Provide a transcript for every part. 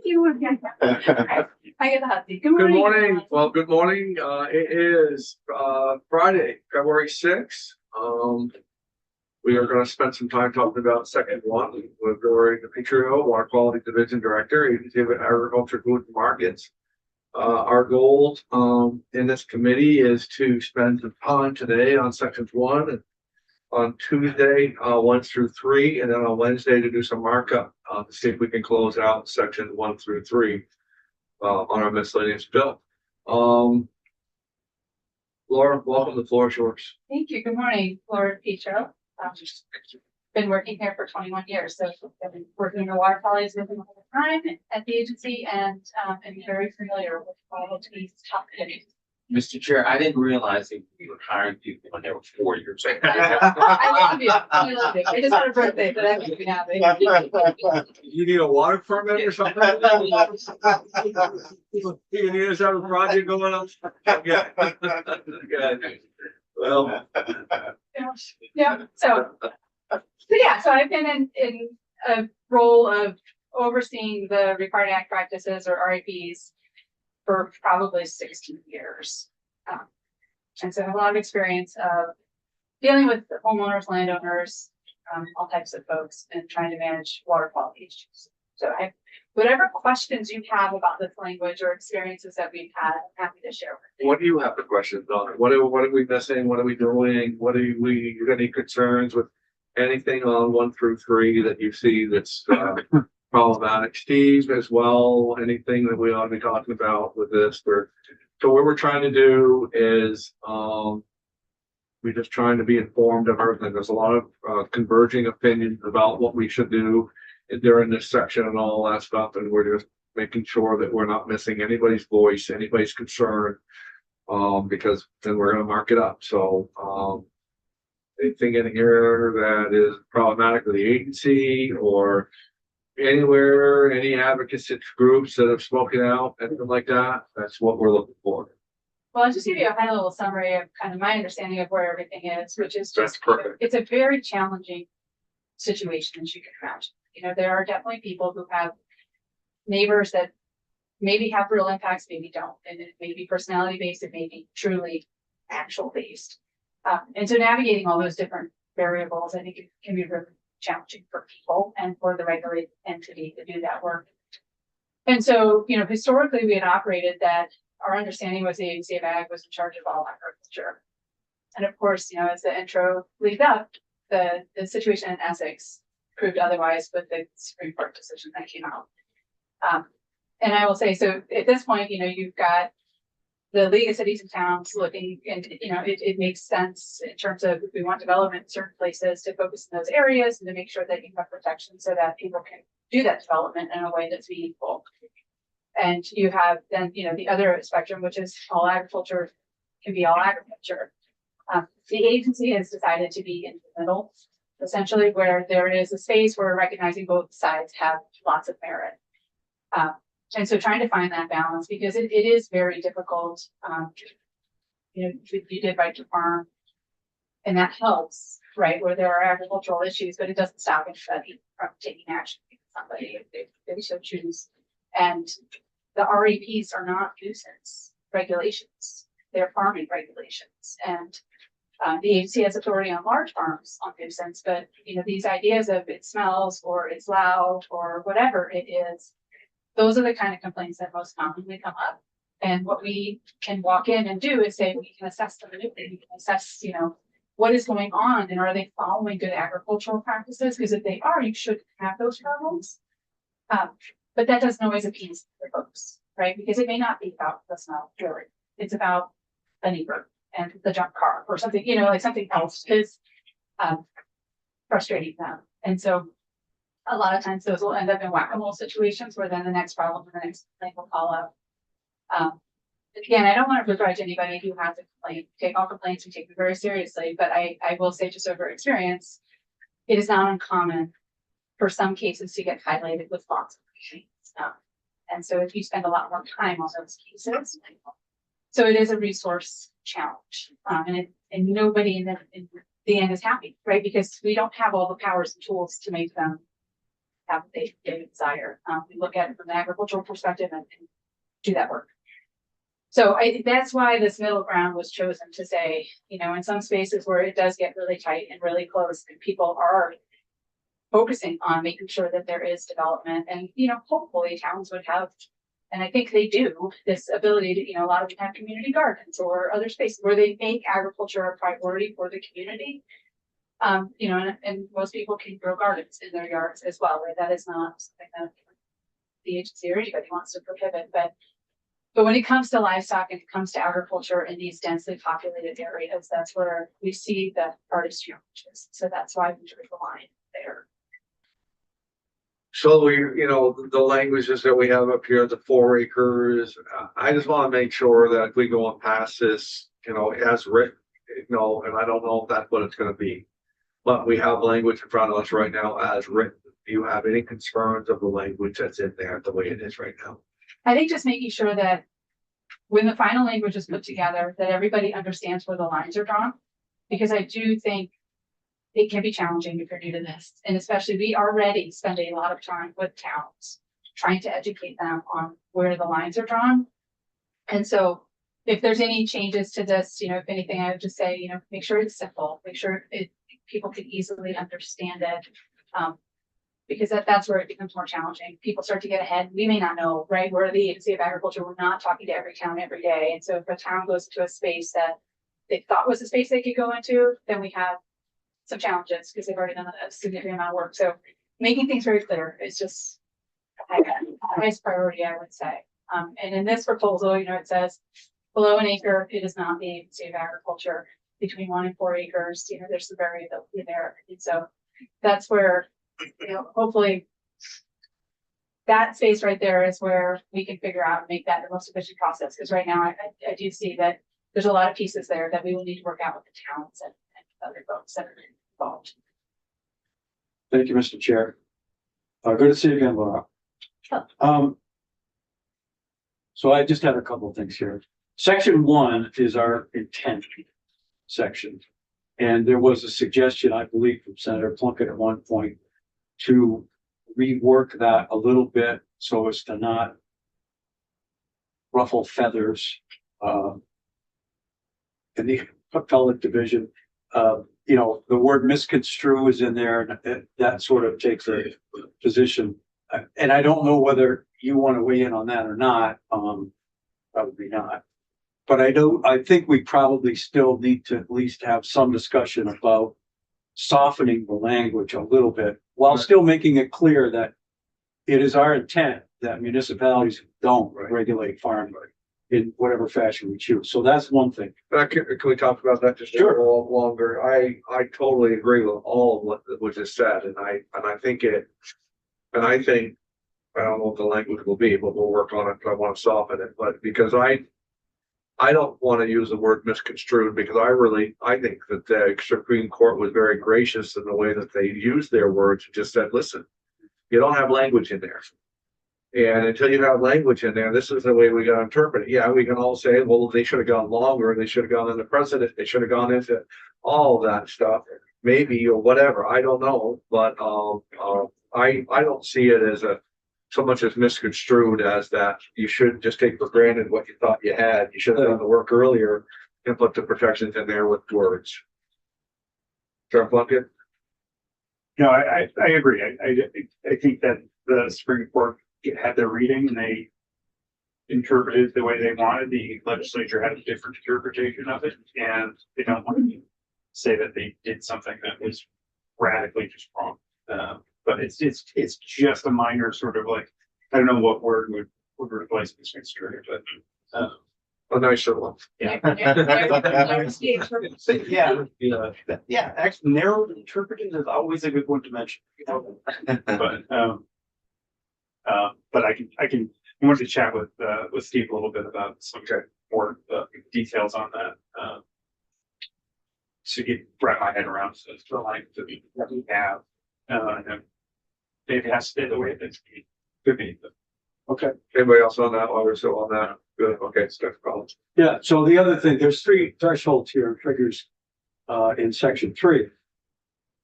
You would get that. I get the hot seat. Good Good morning. morning. Well, good morning. It is Friday, February 6th. We are going to spend some time talking about section one with Rory DiPietro, Water Quality Division Director, Agency of Agriculture, Food and Markets. Our goal in this committee is to spend some time today on sections 1 and on Tuesday 1 through 3, and then on Wednesday to do some markup to see if we can close out section 1 through 3 on our miscellaneous bill. Laura, welcome. The floor is yours. Thank you. Good morning, Laura DiPietro. Been working here for 21 years, so I've been working in the water quality division all the time at the agency, and am very familiar with all of these top committees. Mr. Chair, I didn't realize that we were hiring people when they were 4 years old. I love you. I love you. I just had a birthday, but I'm happy now. You need a water permit or something? You need us to have a project going on? Yeah. Okay. Well, Yeah. So I've been in a role of overseeing the required act practices or RAPs for probably 16 years. And so I have a lot of experience of dealing with homeowners, landowners, all types of folks, and trying to manage water quality issues. So whatever questions you have about this language or experiences that we've had, I'm happy to share with you. what do you have for questions on it? What are we missing? What are we doing? You got any concerns with anything on 1 through 3 that you see that's problematic? Steve as well, anything that we ought to be talking about with this? So what we're trying to do is we're just trying to be informed of everything. There's a lot of converging opinions about what we should do during this section and all that stuff, and we're just making sure that we're not missing anybody's voice, anybody's concern, because then we're going to mark it up. So anything in here that is problematic with the agency or anywhere, any advocacy groups that have spoken out, anything like that, that's what we're looking for. Well, I'll just give you a high level summary of kind of my understanding of where everything is, which is That's just, perfect. it's a very challenging situation, as you can imagine. There are definitely people who have neighbors that maybe have real impacts, maybe don't. And it may be personality based, it may be truly actual based. And so navigating all those different variables, I think it can be really challenging for people and for the regulated entity to do that work. And so, historically we had operated that our understanding was the agency of ag was in charge of all agriculture. And of course, as the intro leads up, the situation in Essex proved otherwise with the Supreme Court decision that came out. And I will say, so at this point, you've got the League of Cities and Towns looking, and it makes sense in terms of if we want development in certain places to focus in those areas and to make sure that you have protection so that people can do that development in a way that's meaningful. And you have then, the other spectrum, which is all agriculture can be all agriculture. The agency has decided to be in the middle, essentially, where there is a space where recognizing both sides have lots of merit. And so trying to find that balance, because it is very difficult. You did right to farm, and that helps, right, where there are agricultural issues, but it doesn't stop anybody from taking action against somebody if they so choose. And the RAPs are not nuisance regulations, they're farming regulations. And the agency has authority on large farms on nuisance, but these ideas of it smells or it's loud or whatever it is, those are the kind of complaints that most commonly come up. And what we can walk in and do is say, we can assess them, we can assess, what is going on and are they following good agricultural practices? Because if they are, you should have those problems. But that doesn't always appease the folks, right? Because it may not be about the smell, really. It's about the neighbor and the junk car or something, like something else is frustrating them. And so a lot of times those will end up in whack-a-mole situations where then the next problem and the next complaint will follow up. Again, I don't want to begrudge anybody who has a complaint. Take all complaints, we take them very seriously, but I will say just over experience, it is not uncommon for some cases to get highlighted with lots of complaints. And so if you spend a lot more time on those cases, so it is a resource challenge. And nobody in the end is happy, right? Because we don't have all the powers and tools to make them have what they desire. We look at it from an agricultural perspective and do that work. So that's why this middle ground was chosen to say, you know, in some spaces where it does get really tight and really close and people are focusing on making sure that there is development and, you know, hopefully towns would have, and I think they do, this ability to, you know, a lot of them have community gardens or other spaces where they make agriculture a priority for the community. You know, and most people can grow gardens in their yards as well, right? That is not something that the agency or anybody wants to prohibit, but when it comes to livestock and it comes to agriculture in these densely populated areas, that's where we see the hardest challenges. So that's why we drew the line there. So we, you know, the languages that we have up here, the 4 acres, I just want to make sure that if we go on past this, you know, as written, you know, and I don't know if that's what it's going to be, but we have language in front of us right now as written. Do you have any concerns of the language that's in there the way it is right now? I think just making sure that when the final language is put together, that everybody understands where the lines are drawn. Because I do think it can be challenging if you're new to this. And especially we already spend a lot of time with towns trying to educate them on where the lines are drawn. And so if there's any changes to this, you know, if anything, I would just say, you know, make sure it's simple, make sure people can easily understand it. Because that's where it becomes more challenging. People start to get ahead. We may not know, right? We're the agency of agriculture. We're not talking to every town every day. And so if a town goes to a space that they thought was a space they could go into, then we have some challenges because they've already done a significant amount of work. So making things very clear is just the highest priority, I would say. And in this proposal, you know, it says below an acre, it is not the agency of agriculture. Between 1 and 4 acres, you know, there's some variability there. And so that's where, you know, hopefully that space right there is where we can figure out and make that the most efficient process. Because right now I do see that there's a lot of pieces there that we will need to work out with the towns and other folks that are involved. Thank you, Mr. Chair. Good to see you again, Laura. Sure. So I just have a couple of things here. Section 1 is our intent section. And there was a suggestion, I believe, from Senator Plunkett at one point to rework that a little bit so as to not ruffle feathers in the appellate division. You know, the word misconstrue is in there, and that sort of takes a position. And I don't know whether you want to weigh in on that or not. Probably not. But I think we probably still need to at least have some discussion about softening the language a little bit while still making it clear that it is our intent that municipalities don't regulate farming in whatever fashion we choose. So that's one thing. Can we talk about that just a little longer? I totally agree with all of what was just said, and I think I don't know what the language will be, but we'll work on it. I want to soften it, but because I don't want to use the word misconstrued because I think that the Supreme Court was very gracious in the way that they used their words and just said, listen, you don't have language in there. And until you have language in there, this is the way we got to interpret it. Yeah, we can all say, well, they should have gone longer. They should have gone into precedent. They should have gone into all of that stuff, maybe, or whatever. I don't know. But I don't see it as so much as misconstrued as that you should just take for granted what you thought you had. You should have done the work earlier and put the protections in there with words. Chair Plunkett? No, I agree. I think that the Supreme Court had their reading and they interpreted the way they wanted. The legislature had a different interpretation of it, and they don't want to say that they did something that was radically just wrong. But it's just a minor sort of like, I don't know what word would replace misconstrued, but A nicer one. yeah. Yeah, actually narrowed interpreted is always a good one to mention. But I wanted to chat with Steve a little bit about some more details on that. To wrap my head around the language that we have. And maybe it has to stay the way it is. Could be. Okay. Anybody else on that while we're still on that? Good. Okay, Steph Collins. Yeah, so the other thing, there's 3 thresholds here and triggers in section 3.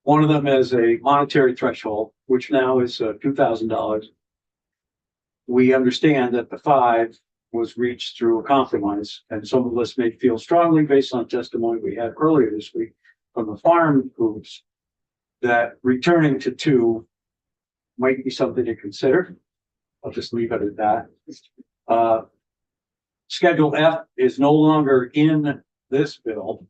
One of them is a monetary threshold, which now is $2,000. We understand that the 5 was reached through a compromise, and some of us may feel strongly based on testimony we had earlier this week from the farm groups that returning to 2 might be something to consider. I'll just leave it at that. Schedule F is no longer in this bill,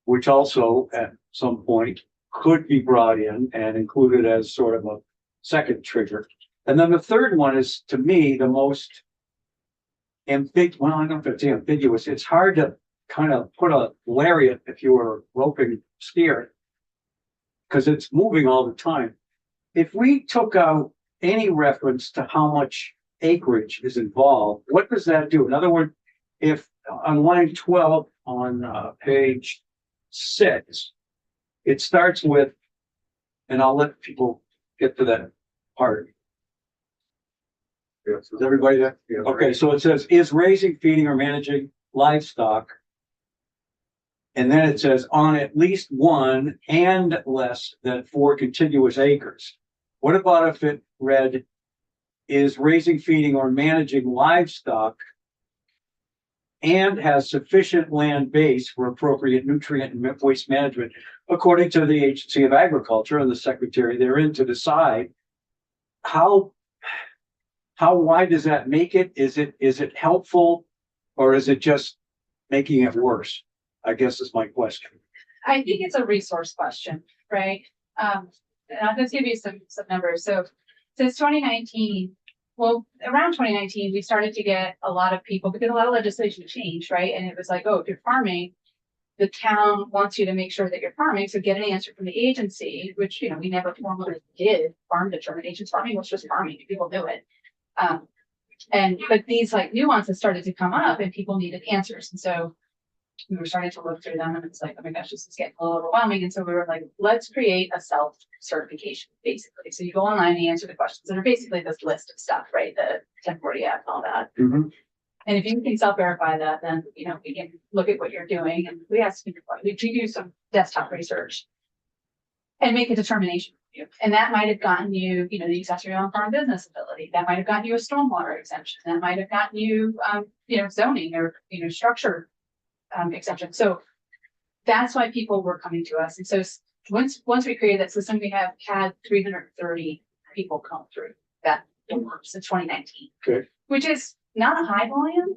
which also at some point could be brought in and included as sort of a second trigger. And then the third one is, to me, the most ambiguous. Well, I don't know if it's ambiguous. It's hard to kind of put a lariat if you were roping steer, because it's moving all the time. If we took out any reference to how much acreage is involved, what does that do? In other words, if on line 12 on page 6, it starts with, and I'll let people get to that part. Yes. Is everybody there? Yeah. Okay, so it says, is raising, feeding, or managing livestock. And then it says, on at least 1 and less than 4 contiguous acres. What about if it read, is raising, feeding, or managing livestock and has sufficient land base for appropriate nutrient and waste management, according to the Agency of Agriculture and the secretary therein, to decide how wide does that make it? Is it helpful, or is it just making it worse? I guess is my question. I think it's a resource question, right? And I'll just give you some numbers. So since 2019, well, around 2019, we started to get a lot of people, because a lot of legislation changed, right? And it was like, oh, if you're farming, the town wants you to make sure that you're farming. So get an answer from the agency, which, you know, we never formally did farm determinations. Farming was just farming. People knew it. But these like nuances started to come up and people needed answers. And so we were starting to look through them and it's like, oh my gosh, this is getting a little overwhelming. And so we were like, let's create a self-certification, basically. So you go online and you answer the questions that are basically this list of stuff, right? The 1040 Act, all that. Mhm. And if you can self-verify that, then, you know, we can look at what you're doing. And we ask you, we do some desktop research and make a determination for you. And that might have gotten you, you know, the accessory on farm business ability. That might have gotten you a stormwater exemption. That might have gotten you, you know, zoning or, you know, structure exemption. So that's why people were coming to us. And so once we created that system, we have had 330 people come through that since 2019. Okay. Which is not a high volume,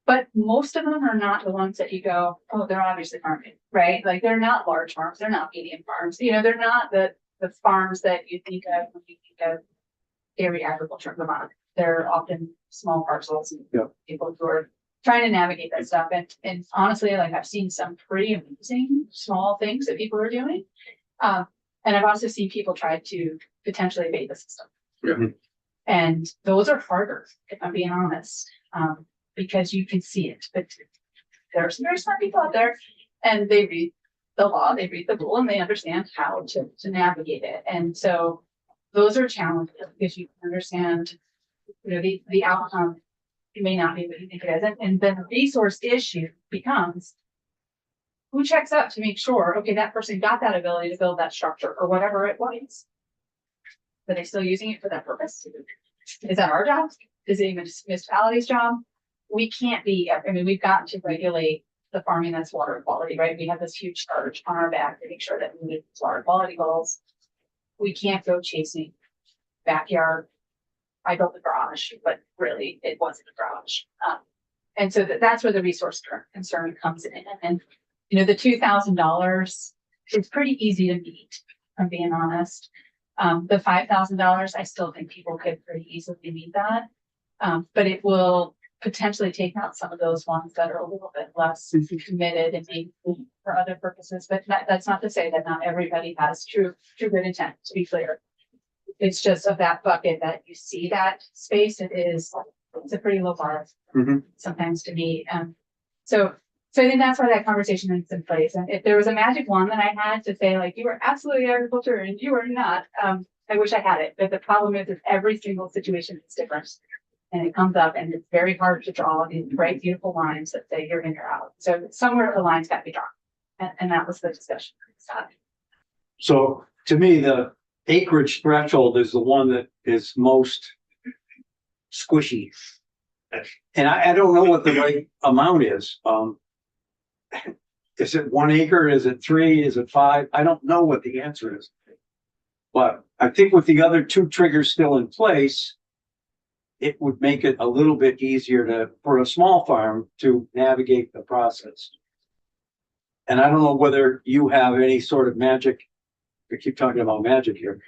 but most of them are not the ones that you go, oh, they're obviously farming, right? Like they're not large farms, they're not medium farms, you know, they're not the farms that you think of when you think of dairy agriculture in Vermont. They're often small parcels and Yep. people who are trying to navigate that stuff. And honestly, like I've seen some pretty amazing small things that people are doing. And I've also seen people try to potentially evade the system. Yeah. And those are harder, if I'm being honest, because you can see it. But there are some very smart people out there and they read the law, they read the rule, and they understand how to navigate it. And so those are challenges because you can understand, you know, the outcome. It may not be what you think it is. And then the resource issue becomes who checks up to make sure, okay, that person got that ability to build that structure or whatever it was. Are they still using it for that purpose? Is that our job? Is it even municipality's job? We can't be, I mean, we've got to regulate the farming that's water quality, right? We have this huge charge on our back to make sure that we meet water quality goals. We can't go chasing backyard. I built a garage, but really it wasn't a garage. And so that's where the resource concern comes in. And, you know, the $2,000 is pretty easy to meet, if I'm being honest. The $5,000, I still think people could pretty easily meet that. But it will potentially take out some of those ones that are a little bit less committed and maybe for other purposes. But that's not to say that not everybody has true good intent, to be clear. It's just of that bucket that you see that space. It's a pretty low bar sometimes to me. So I think that's why that conversation is in place. And if there was a magic wand that I had to say, like, you are absolutely agriculture and you are not, I wish I had it. But the problem is every single situation is different. And it comes up and it's very hard to draw these bright, beautiful lines that say you're in or out. So somewhere the lines got to be drawn. And that was the discussion. So to me, the acreage threshold is the one that is most squishy. And I don't know what the right amount is. Is it 1 acre? Is it 3? Is it 5? I don't know what the answer is. But I think with the other 2 triggers still in place, it would make it a little bit easier for a small farm to navigate the process. And I don't know whether you have any sort of magic, we keep talking about magic here,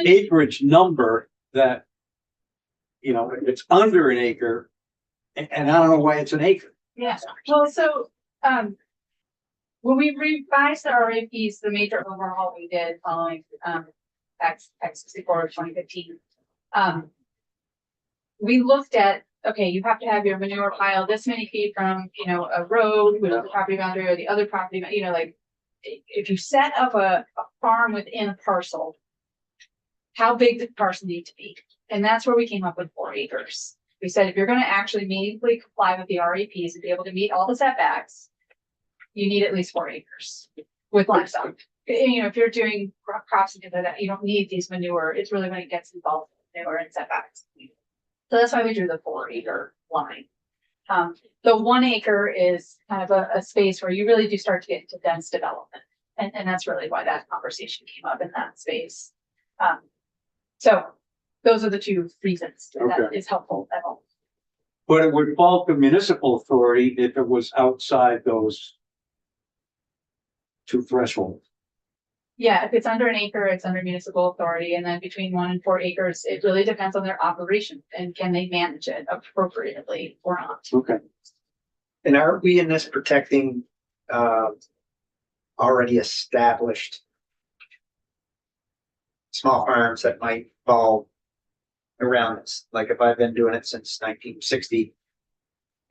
acreage number that, you know, it's under an acre, and I don't know why it's an acre. Yeah, well, so, when we revised the RAPs, the major overhaul we did following, X 64 of 2015. We looked at, okay, you have to have your manure pile this many feet from, you know, a road with the property boundary or the other property, you know, like, if you set up a farm within a parcel, how big does the parcel need to be? And that's where we came up with 4 acres. We said, if you're gonna actually meaningfully comply with the RAPs and be able to meet all the setbacks, you need at least 4 acres with livestock. And, you know, if you're doing crops and things like that, you don't need these manure. It's really when it gets involved in manure and setbacks. So that's why we drew the 4 acre line. The 1 acre is kind of a space where you really do start to get into dense development. And that's really why that conversation came up in that space. So those are the 2 reasons that Okay. is helpful at all. But it would fall to municipal authority if it was outside those 2 thresholds. Yeah, if it's under an acre, it's under municipal authority, and then between 1 and 4 acres, it really depends on their operation and can they manage it appropriately or not. Okay. And are we in this protecting, already established small farms that might fall around us? Like if I've been doing it since 1960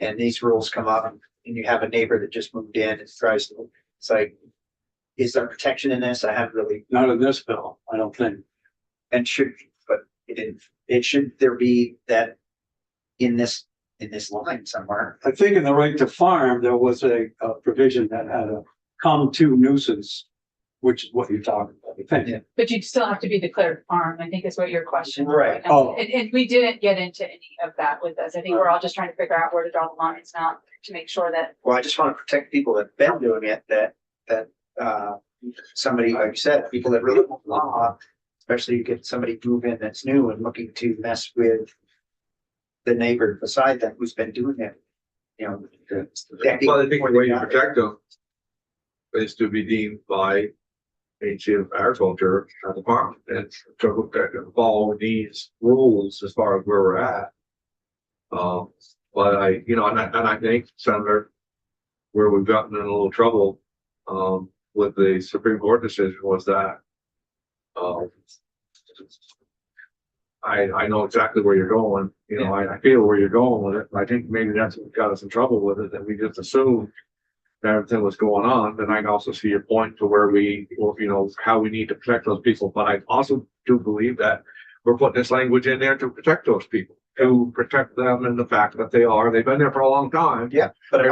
and these rules come up and you have a neighbor that just moved in and tries to, it's like, is there protection in this? I haven't really, Not in this bill, I don't think. and should, but it should there be that in this line somewhere. I think in the right to farm, there was a provision that had a come to nuisance, which is what you're talking about, I think. Yeah. But you'd still have to be declared farm, I think is what your question. was. Right. Oh. And we didn't get into any of that with us. I think we're all just trying to figure out where to draw the lines now to make sure that, Well, I just want to protect people that've been doing it, that somebody, like you said, people that really want law, especially you get somebody move in that's new and looking to mess with the neighbor beside them who's been doing it, you know. Well, I think the way you protect them is to be deemed by Agency of Agriculture as a farm and to follow these rules as far as where we're at. But I think, Senator, where we've gotten in a little trouble, with the Supreme Court decision was that, I know exactly where you're going, you know, I feel where you're going with it. I think maybe that's what got us in trouble with it, that we just assumed that everything was going on. Then I can also see your point to where how we need to protect those people. But I also do believe that we're putting this language in there to protect those people, to protect them and the fact that they've been there for a long time. Yeah, but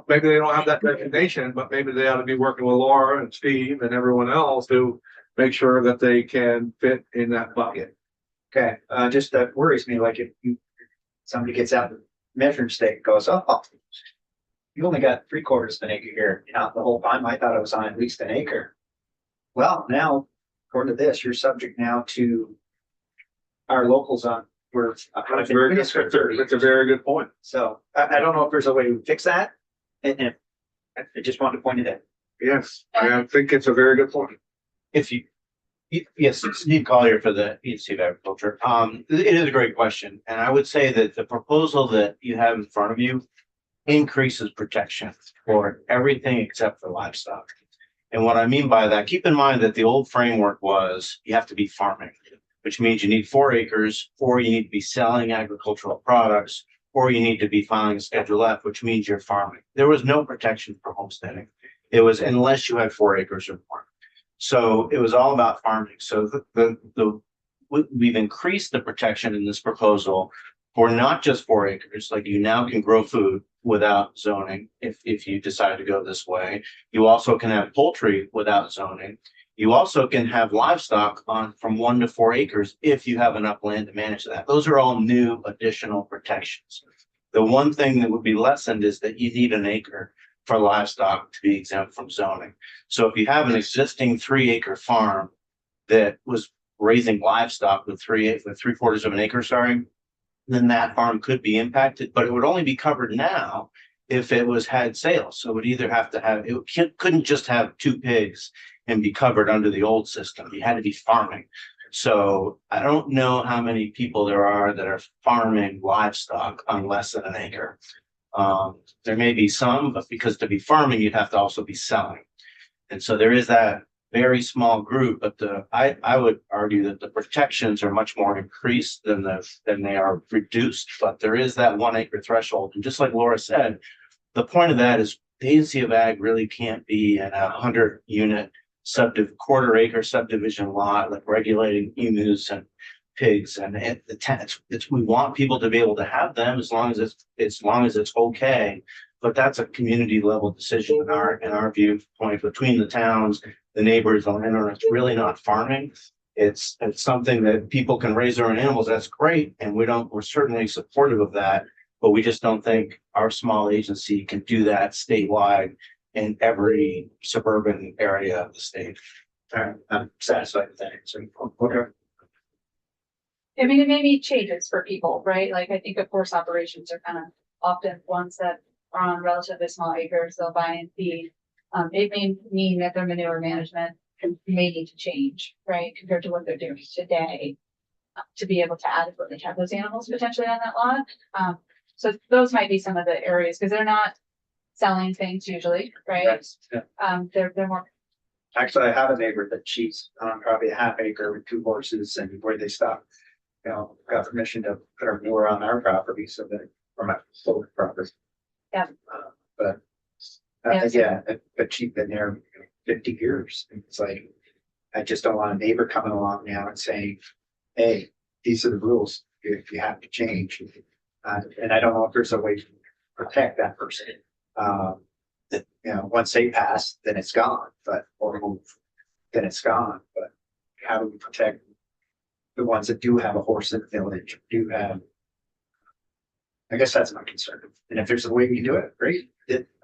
Maybe they don't have that designation, but maybe they ought to be working with Laura and Steve and everyone else to make sure that they can fit in that bucket. okay, just that worries me, like if somebody gets out the measuring stick and goes, oh, you only got 3/4 of an acre here, you know, the whole time I thought it was on at least an acre. Well, now, according to this, you're subject now to our local zone. That's a very good point. So I don't know if there's a way to fix that. And I just wanted to point it out. Yes, I think it's a very good point. Yes, Steve Collier for the Agency of Agriculture. It is a great question, and I would say that the proposal that you have in front of you increases protection for everything except for livestock. And what I mean by that, keep in mind that the old framework was you have to be farming, which means you need 4 acres, or you need to be selling agricultural products, or you need to be filing a Schedule F, which means you're farming. There was no protection for homesteading. It was unless you had 4 acres or more. So it was all about farming. So we've increased the protection in this proposal for not just 4 acres, like you now can grow food without zoning if you decide to go this way. You also can have poultry without zoning. You also can have livestock on from 1 to 4 acres if you have enough land to manage that. Those are all new additional protections. The one thing that would be lessened is that you need an acre for livestock to be exempt from zoning. So if you have an existing 3-acre farm that was raising livestock with 3/4 of an acre, sorry, then that farm could be impacted, but it would only be covered now if it had sales. So it would either have to have, couldn't just have 2 pigs and be covered under the old system. You had to be farming. So I don't know how many people there are that are farming livestock on less than an acre. There may be some, but because to be farming, you'd have to also be selling. And so there is that very small group, but I would argue that the protections are much more increased than they are reduced, but there is that 1 acre threshold. And just like Laura said, the point of that is the agency of ag really can't be in a 100-unit quarter acre subdivision lot, like regulating emus and pigs. And we want people to be able to have them as long as it's okay. But that's a community level decision in our viewpoint between the towns, the neighbors, the landowner. It's really not farming. It's something that people can raise their own animals. That's great. And we're certainly supportive of that, but we just don't think our small agency can do that statewide in every suburban area of the state. I'm satisfied with that answer. Okay. I mean, it may be changes for people, right? Like, I think of horse operations are kind of often ones that are on relatively small acres, they'll buy and feed. It may mean that their manure management may need to change, right, compared to what they're doing today, to be able to adequately have those animals potentially on that lot. So those might be some of the areas, because they're not selling things usually, right? Yeah. They're more. Actually, I have a neighbor that she's on probably a half acre with 2 horses, and where they stop, got permission to put our manure on our property, so that from my solar property. Yeah. But but she's been there 50 years. And it's like, I just don't want a neighbor coming along now and saying, hey, these are the rules, if you have to change. And I don't know if there's a way to protect that person. Once they pass, then it's gone, then it's gone. But how do we protect the ones that do have a horse in the village, I guess that's my concern. And if there's a way we do it, great.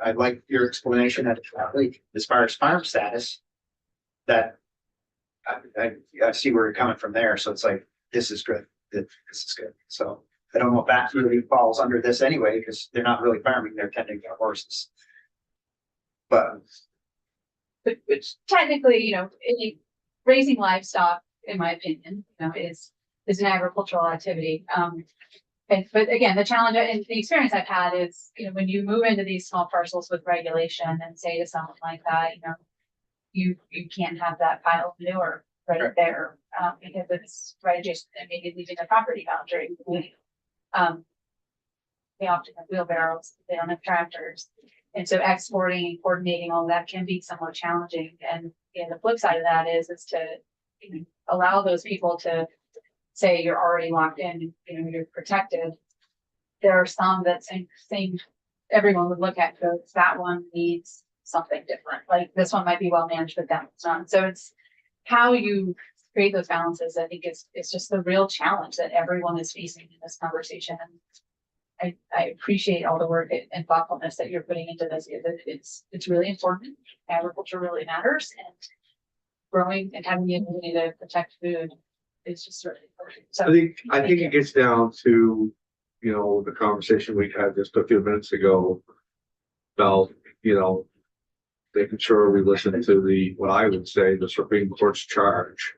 I like your explanation that as far as farm status, that I see where you're coming from there. So it's like, this is good. This is good. So I don't know if that really falls under this anyway, because they're not really farming, they're tending their horses. But Which technically, raising livestock, in my opinion, is an agricultural activity. But again, the challenge and the experience I've had is, when you move into these small parcels with regulation and say to someone like that, you can't have that pile of manure right there, because it's right adjacent and maybe leaving the property boundary. They often have wheelbarrows, they don't have tractors. And so exporting and coordinating all that can be somewhat challenging. And the flip side of that is to allow those people to say you're already locked in, you're protected. There are some that think everyone would look at, goes, that one needs something different. Like this one might be well managed, but that one's not. So it's how you create those balances. I think it's just the real challenge that everyone is facing in this conversation. And I appreciate all the work and thoughtfulness that you're putting into this. It's really important. Agriculture really matters, and growing and having the ability to protect food is just really important. So I think it gets down to, the conversation we had just a few minutes ago about, making sure we listen to what I would say, the Supreme Court's charge,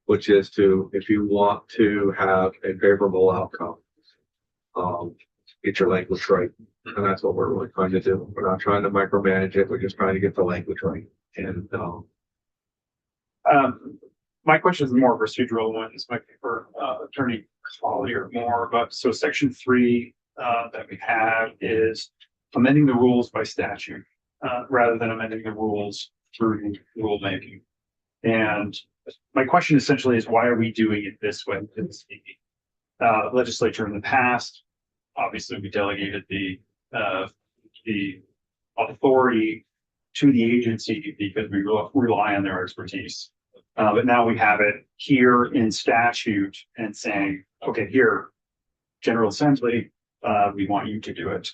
which is if you want to have a favorable outcome, get your language right. And that's what we're really trying to do. We're not trying to micromanage it. We're just trying to get the language right. And, my question is more procedural one. This might be for Attorney Collier more, but so section 3 that we have is amending the rules by statute rather than amending the rules through rulemaking. And my question essentially is, why are we doing it this way? Because the legislature in the past, obviously, we delegated the authority to the agency because we rely on their expertise. But now we have it here in statute and saying, okay, here, General Assembly, we want you to do it.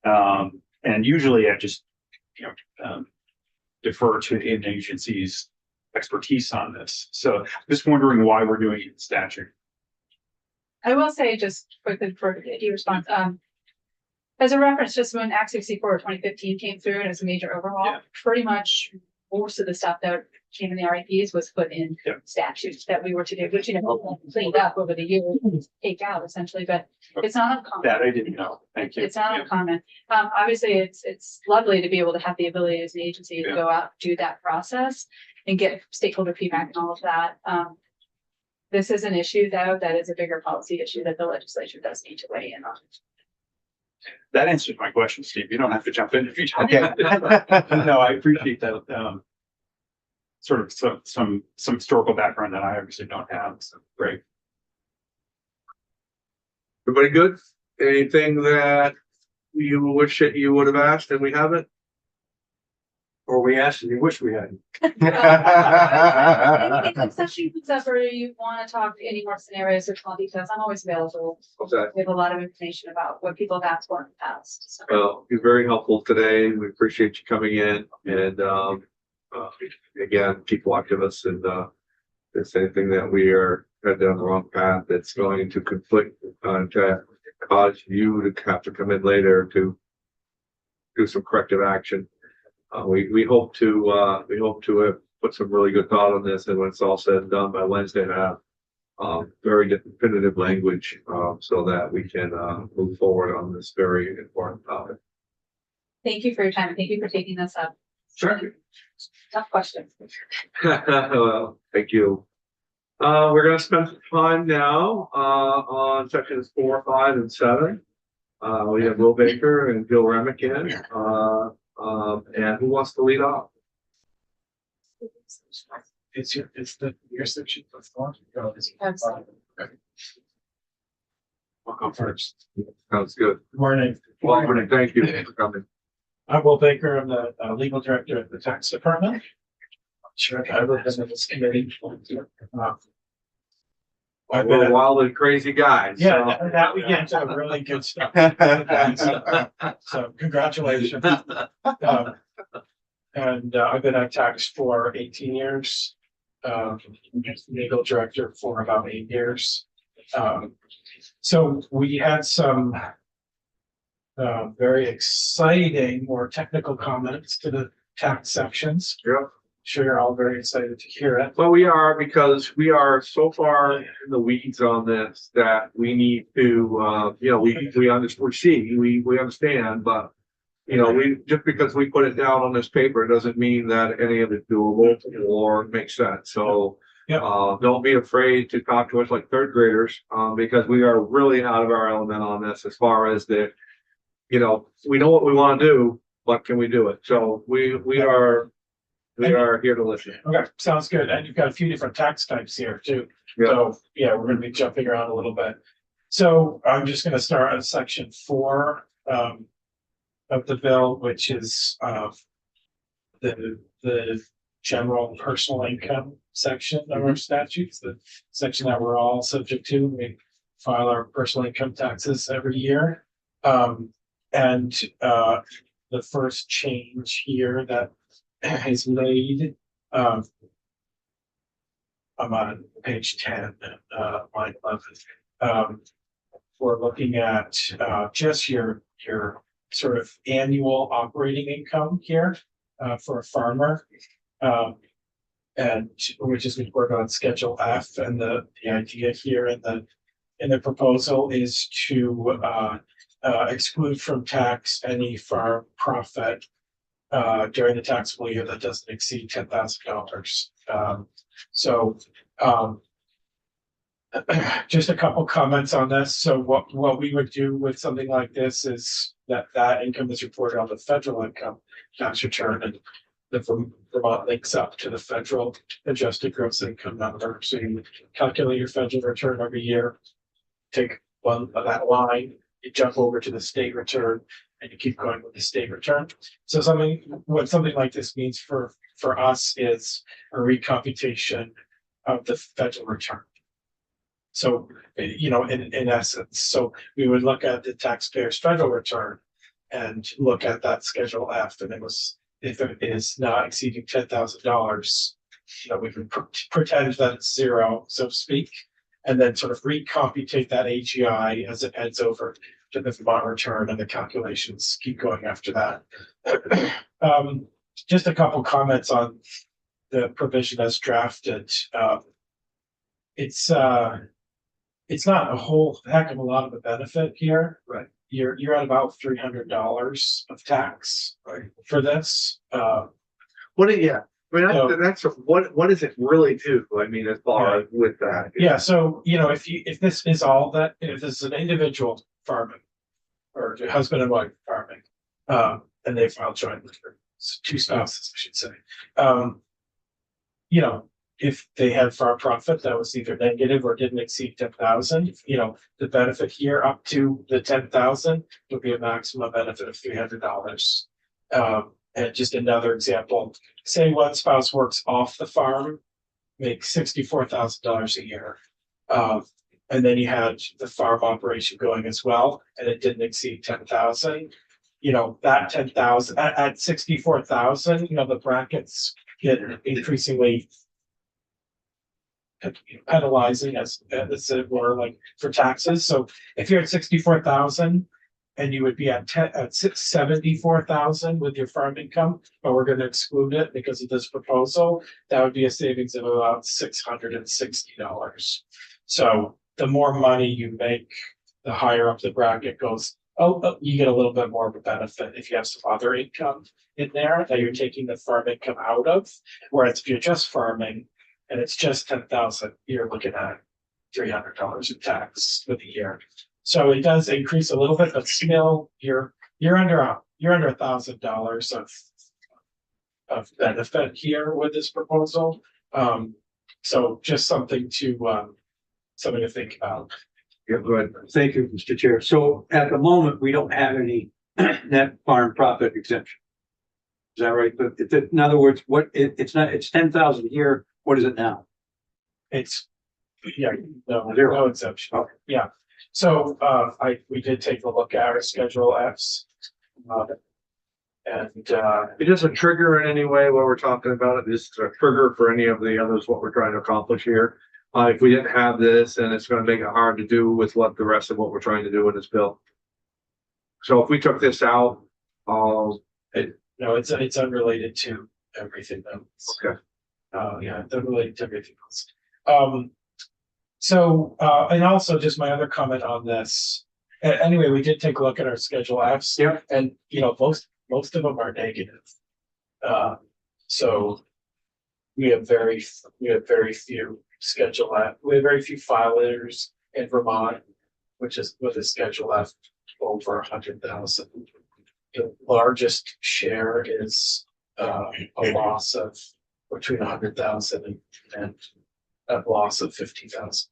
And usually I just, defer to an agency's expertise on this. So just wondering why we're doing it in statute. I will say just quickly for the response, as a reference, just when Act 64 of 2015 came through and it was a major overhaul, Yeah. pretty much most of the stuff that came in the RFPs was put in Yeah. statutes that we were to do, which, cleaned up over the years, take out essentially, but it's not uncommon. That I didn't know. Thank you. It's not uncommon. Obviously, it's lovely to be able to have the ability as an agency to Yeah. go out, do that process and get stakeholder feedback and all of that. This is an issue though, that is a bigger policy issue that the legislature does need to weigh in on. That answers my question, Steve. You don't have to jump in if you don't. Okay. No, I appreciate that. Sort of some historical background that I obviously don't have. So great. Everybody good? Anything that you wish that you would have asked and we haven't? Or we asked and you wish we hadn't. Anything that session comes up or you want to talk any more scenarios or small details, I'm always available. Okay. We have a lot of information about what people have asked for in the past. So. Well, you're very helpful today. We appreciate you coming in and, again, keep watching us and, if there's anything that we are headed down the wrong path that's going to conflict, to cause you to have to come in later to do some corrective action. We hope to have put some really good thought on this, and when it's all said and done by Wednesday, have very definitive language, so that we can move forward on this very important topic. Thank you for your time. And thank you for taking this up. Sure. Tough questions. Well, thank you. We're gonna spend some time now on sections 4, 5, and 7. We have Will Baker and Bill Remick in. And who wants to lead off? It's your section. I'll go first. Sounds good. Good morning. Well, thank you for coming. I'm Will Baker. I'm the legal director at the tax department. Sure, I represent this committee. I've been We're wild and crazy guys. yeah, so- now we get into really good stuff. So congratulations. And I've been at tax for 18 years. Legal director for about 8 years. So we had some very exciting, more technical comments to the tax sections. Yeah. Sure, you're all very excited to hear it. Well, we are, because we are so far in the weeds on this that we need to, we understand, but just because we put it down on this paper, doesn't mean that any of it's doable or makes sense. So, Yep. Don't be afraid to talk to us like third graders, because we are really out of our element on this as far as we know what we want to do, but can we do it? So we are here to listen. Okay, sounds good. And you've got a few different tax types here too. Yeah. So, yeah, we're gonna be jumping around a little bit. So I'm just gonna start on section 4 of the bill, which is the general personal income section of our statutes, the section that we're all subject to. We file our personal income taxes every year. And the first change here that is made, I'm on page 10, line 11. We're looking at just your sort of annual operating income here for a farmer. And which is reported on Schedule F, and the idea here in the proposal is to exclude from tax any farm profit during the taxable year that doesn't exceed $10,000. Just a couple comments on this. So what we would do with something like this is that income is reported on the federal income tax return, and the Vermont links up to the federal adjusted gross income number. So you calculate your federal return every year, take one of that line, you jump over to the state return, and you keep going with the state return. So what something like this means for us is a recomputation of the federal return. So, you know, in essence, so we would look at the taxpayer's federal return and look at that Schedule F, and it was, if it is not exceeding $10,000, you know, we can pretend that it's zero, so to speak, and then sort of recomputate that AGI as it heads over to the Vermont return, and the calculations keep going after that. Just a couple comments on the provision as drafted. It's not a whole heck of a lot of a benefit here. Right. You're at about $300 of tax for this. Yeah, I mean, So- that's, what does it really do? I mean, as far as with that? Yeah, so, you know, if this is all that, if this is an individual farming or husband and wife farming, and they file jointly, or two spouses, I should say. You know, if they had farm profit that was either negative or didn't exceed 10,000, you know, the benefit here up to the 10,000 would be a maximum benefit of $300. And just another example, say one spouse works off the farm, makes $64,000 a year. And then you had the farm operation going as well, and it didn't exceed 10,000. You know, that 10,000 at 64,000, you know, the brackets get increasingly penalizing as it were, like for taxes. So if you're at 64,000 and you would be at 74,000 with your farm income, but we're going to exclude it because of this proposal, that would be a savings of about $660. So the more money you make, the higher up the bracket goes. You get a little bit more of a benefit if you have some other income in there that you're taking the farm income out of. Whereas if you're just farming and it's just 10,000, you're looking at $300 in tax for the year. So it does increase a little bit, but still you're under $1,000 of benefit here with this proposal. So just something to think about. Yeah, good. Thank you, Mr. Chair. So at the moment, we don't have any net farm profit exemption. Is that right? But in other words, it's 10,000 a year. What is it now? It's, yeah, no Zero. exception. Okay. Yeah. So, we did take a look at our Schedule Fs. And It doesn't trigger in any way what we're talking about. This is a trigger for any of the others, what we're trying to accomplish here. If we didn't have this, then it's gonna make it hard to do with what the rest of what we're trying to do in this bill. So if we took this out, no, it's unrelated to everything else. okay. Yeah, it's unrelated to everything else. And also just my other comment on this. Anyway, we did take a look at our Schedule Fs. Yeah. And, you know, most of them are negative. So we have very few Schedule F. We have very few filers in Vermont, which is with a Schedule F over 100,000. The largest share is a loss of between 100,000 and a loss of 50,000.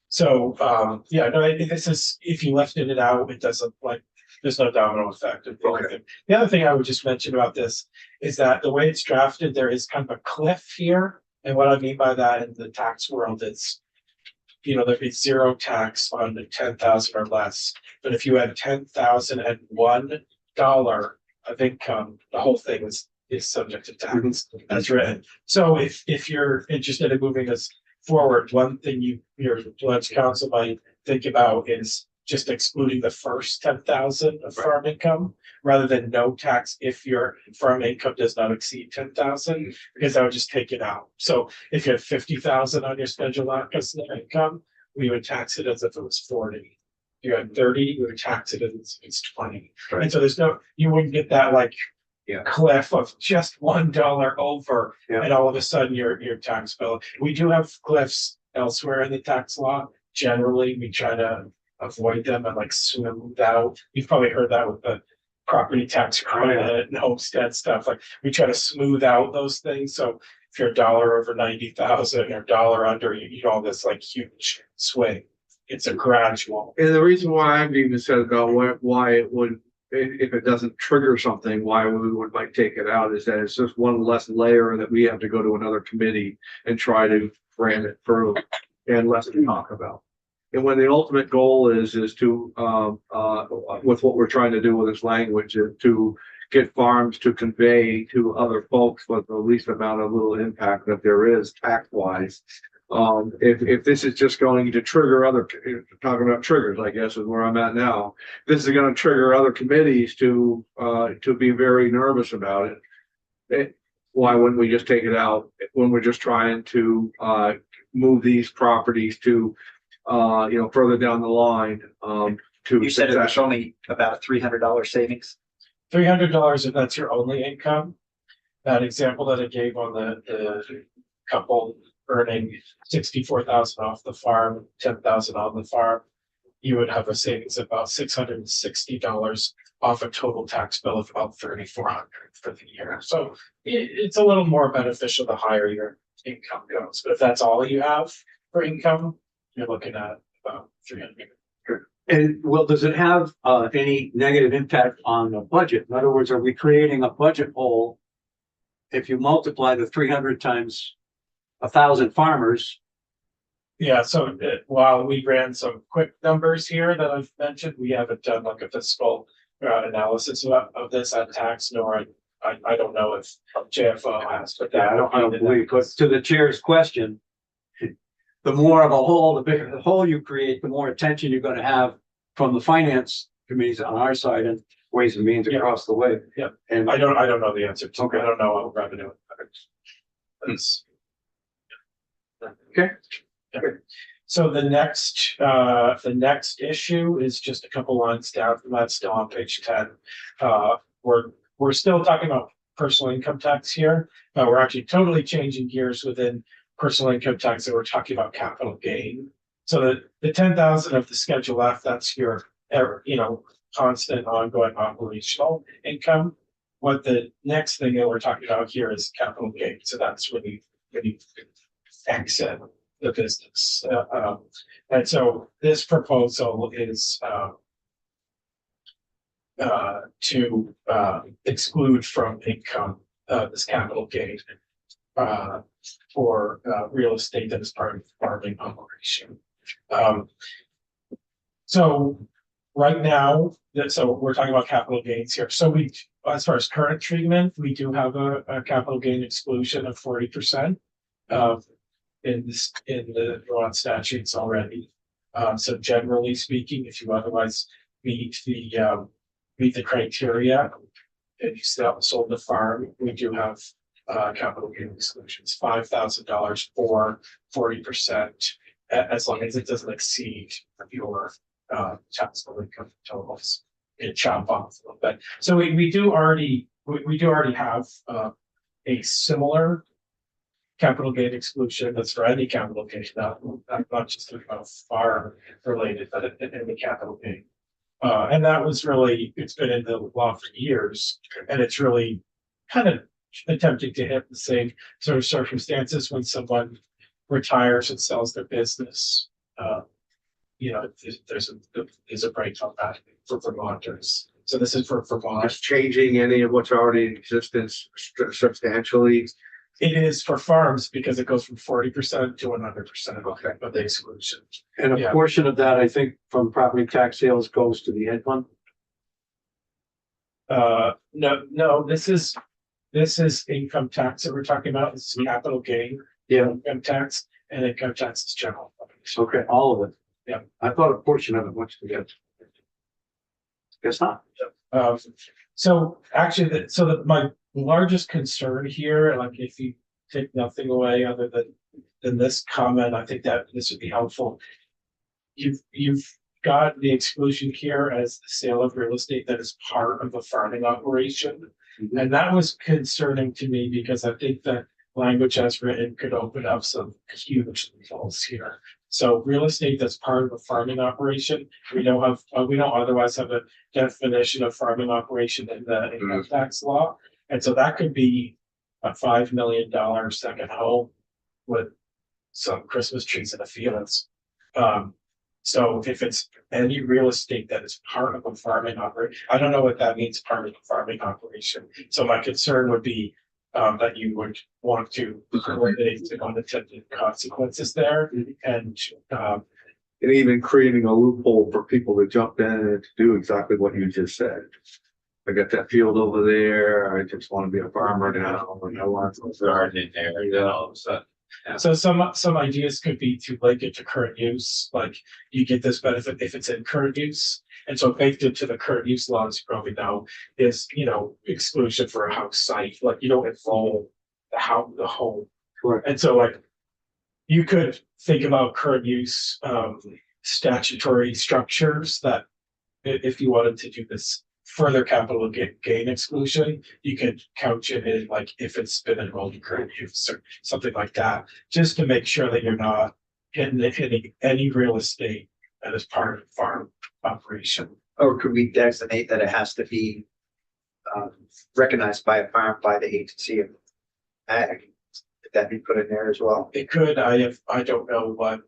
So yeah, no, this is, if you lifted it out, it doesn't, like, there's no domino effect. Okay. The other thing I would just mention about this is that the way it's drafted, there is kind of a cliff here. And what I mean by that in the tax world is, you know, there'd be zero tax on the 10,000 or less. But if you had $10,001 of income, the whole thing is subject to tax. That's written. So if you're interested in moving this forward, one thing your village council might think about is just excluding the first 10,000 of farm income rather than no tax if your farm income does not exceed 10,000, because that would just take it out. So if you have 50,000 on your Schedule F as net income, we would tax it as if it was 40. If you had 30, we would tax it as if it's 20. Right. And so you wouldn't get that like Yeah. cliff of just $1 over, Yeah. and all of a sudden your tax bill. We do have cliffs elsewhere in the tax law. Generally, we try to avoid them and like smooth out. You've probably heard that with the property tax credit and homestead stuff. Like we try to smooth out those things. So if you're $1 over 90,000 or $1 under, you get all this like huge swing. It's a gradual. And the reason why I've even said about why it would if it doesn't trigger something, why we would like take it out is that it's just one less layer that we have to go to another committee and try to ram it through and less to talk about. And when the ultimate goal is to, with what we're trying to do with this language, is to get farms to convey to other folks with the least amount of little impact that there is tax wise. If this is just going to trigger other, talking about triggers, I guess is where I'm at now. This is going to trigger other committees to be very nervous about it. Why wouldn't we just take it out when we're just trying to, move these properties to, further down the line, to. You said it was only about a $300 savings. $300 if that's your only income. That example that I gave on the couple earning 64,000 off the farm, 10,000 on the farm, you would have a savings of about $660 off a total tax bill of about $3,400 for the year. So it's a little more beneficial the higher your income goes. But if that's all you have for income, you're looking at about 300. And well, does it have any negative impact on the budget? In other words, are we creating a budget hole? If you multiply the 300 times 1,000 farmers, Yeah, so while we ran some quick numbers here that I've mentioned, we haven't done like a fiscal analysis of this at tax, nor I don't know if JFO has, but yeah, that I don't believe, but to the chair's question, the more of a hole, the bigger the hole you create, the more attention you're gonna have from the finance committees on our side and Ways and Means across the way. Yeah. And I don't know the answer to. Okay. I don't know what revenue. That's. Okay. Yeah. So the next issue is just a couple lines down from that, still on page 10. We're still talking about personal income tax here. We're actually totally changing gears within personal income tax, and we're talking about capital gain. So the 10,000 of the Schedule F, that's your constant ongoing operational income. What the next thing that we're talking about here is capital gain. So that's when you exit the business. And so this proposal is to exclude from income this capital gain for real estate that is part of farming operation. So right now, so we're talking about capital gains here. So as far as current treatment, we do have a capital gain exclusion of 40%. In the Vermont statutes already. So generally speaking, if you otherwise meet the criteria and you still sold the farm, we do have capital gain exclusions, $5,000 for 40%, as long as it doesn't exceed your taxable income totals. It chop off a little bit. So we do already have a similar capital gain exclusion that's for any capital gain, not just farm related, but any capital gain. And that was really, it's been in the law for years, and it's really kind of attempting to hit the same sort of circumstances when someone retires and sells their business. There's a break on that for Vermonters. So this is for Vermont. Just changing any of what's already in existence substantially. It is for farms because it goes from 40% to 100% of the exclusion. And a Yeah. portion of that, I think, from property tax sales goes to the ed fund. No, this is income tax that we're talking about. This is capital gain. Yeah. Income tax, and income tax is general. Okay, all of it. Yeah. I thought a portion of it went to the ed. Guess not. So actually, my largest concern here, like if you take nothing away other than this comment, I think that this would be helpful. You've got the exclusion here as the sale of real estate that is part of a farming operation. Mhm. And that was concerning to me because I think that language as written could open up some huge loopholes here. So real estate that's part of a farming operation, we don't otherwise have a definition of farming operation in the income tax law. And so that could be a $5 million second home with some Christmas trees in the fields. So if it's any real estate that is part of a farming operation, I don't know what that means, part of a farming operation. So my concern would be that you would want to eliminate the unintended consequences there and And even creating a loophole for people to jump in and to do exactly what you just said. I got that field over there, I just wanna be a farmer now, and I want to garden in there, you know, all of a sudden. so some ideas could be to link it to current use, like you get this benefit if it's in current use. And so baked into the current use laws, you probably know, is, you know, exclusion for a house site, like you don't enroll the home. Correct. And so like, you could think about current use, statutory structures that if you wanted to do this further capital gain exclusion, you could couch it in like if it's been enrolled in current use or something like that, just to make sure that you're not hitting any real estate that is part of farm operation. Or could we designate that it has to be recognized by a farm by the agency of ag? Could that be put in there as well? It could, I don't know what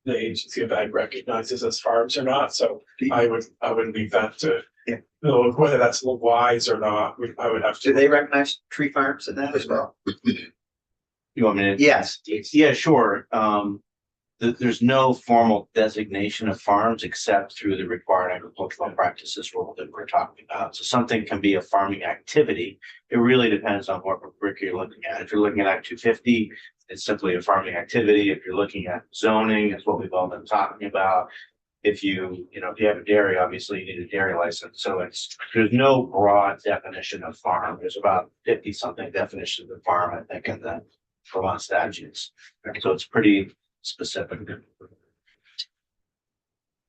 the agency of ag recognizes as farms or not, so I would leave that to. Yeah. You know, whether that's wise or not, I would have to. Do they recognize tree farms in that as well? You want me to? Yes. Yeah, sure. There's no formal designation of farms except through the required agricultural practices rule that we're talking about. So something can be a farming activity. It really depends on what rubric you're looking at. If you're looking at Act 250, it's simply a farming activity. If you're looking at zoning, it's what we've all been talking about. If you have a dairy, obviously you need a dairy license. So there's no broad definition of farm. There's about 50 something definitions of farm, I think, in the Vermont statutes. So it's pretty specific.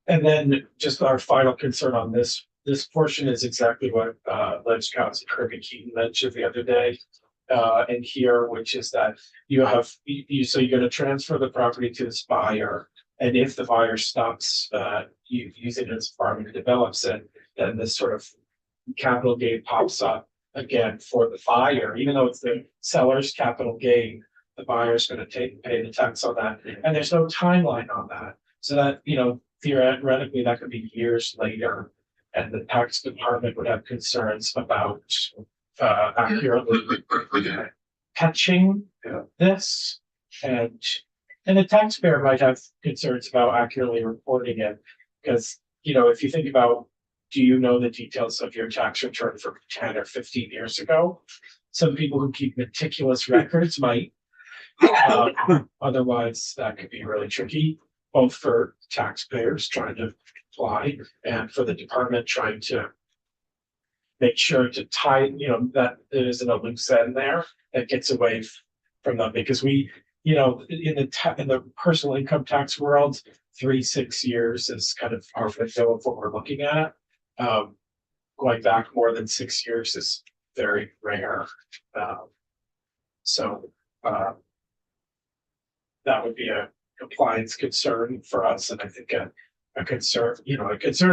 And then just our final concern on this portion is exactly what Ledge Council Kirby Keaton mentioned the other day. In here, which is that you're gonna transfer the property to this buyer. And if the buyer stops using it as farming and develops it, then this sort of capital gain pops up again for the buyer, even though it's the seller's capital gain. The buyer's gonna pay the tax on that, and there's no timeline on that. So that, theoretically, that could be years later. And the tax department would have concerns about accurately catching this. And the taxpayer might have concerns about accurately reporting it. Because, if you think about, do you know the details of your tax return from 10 or 15 years ago? Some people who keep meticulous records might. Otherwise, that could be really tricky, both for taxpayers trying to apply and for the department trying to make sure to tie, that there isn't a loose end there that gets away from them, because we, in the personal income tax world, 3-6 years is kind of our window of what we're looking at. Going back more than 6 years is very rare. That would be a compliance concern for us, and I think a concern